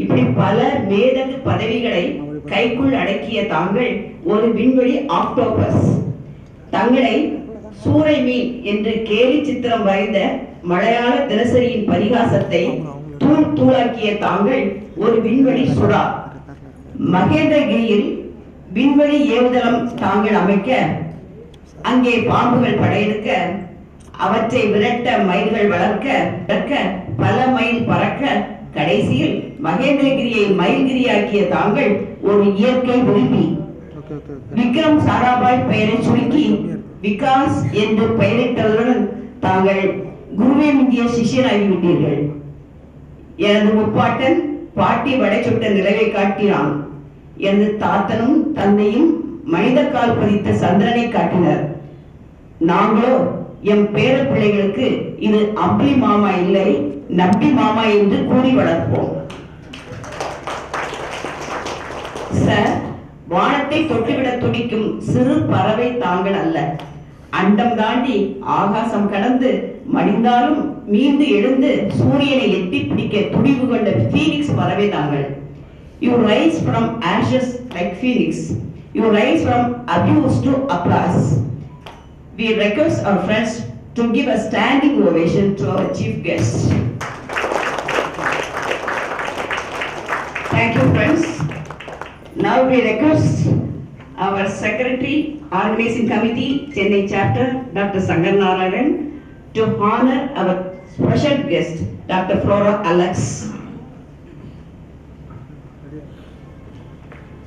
இப்படி பல மேதகு பதவிகளை கைக்குள் அடக்கிய தாங்கள் ஒரு விண்வெளி ஆக்டோபஸ். தங்களை சூறை மீன் என்று கேலி சித்திரம் வரைந்த மலையாள தினசரியின் பரிகாசத்தை தூள் தூளாக்கிய தாங்கள் ஒரு விண்வெளி சுறா. மகேந்திரகிரியில் விண்வெளி ஏவுதளம் தாங்கள் அமைக்க, அங்கே பாம்புகள் படையெடுக்க, அவற்றை விரட்ட மயில்கள் வளர்க்க பல மைல் பறக்க, கடைசியில் மகேந்திரகிரியை மயில்கிரியாக்கிய தாங்கள் ஒரு இயற்கை விரும்பி. விக்ரம் சாராபாய் பெயரை சுருக்கி விகாஸ் என்று பெயரிட்டதுடன் தாங்கள் குருவே மிஞ்சிய சிஷ்யனாகிவிட்டீர்கள். எனது முப்பாட்டன் பாட்டி வடை சுட்ட நிலவை காட்டினான். எனது தாத்தனும் தந்தையும் மனித கால் பதித்த சந்திரனை காட்டினர். நாங்களோ எம் பேர பிள்ளைகளுக்கு இது அம்பி மாமா இல்லை, நம்பி மாமா என்று கூறி வளர்ப்போம். சார், வானத்தை தொட்டுவிட துடிக்கும் சிறு பறவை தாங்கள் அல்ல. அண்டம் தாண்டி ஆகாசம் கடந்து மடிந்தாலும் மீண்டு எழுந்து சூரியனை எட்டி பிடிக்க துடிவு கொண்ட பீனிக்ஸ் பறவை தாங்கள். You rise from ashes like phoenix. You rise from abuse to applause. We request our friends to give a standing ovation to our chief guest. Thank you, friends. Now we request our Secretary, Organizing Committee, Chennai Chapter, Dr. Sangar Narayan, to honor our special guest, Dr. Flora Alex.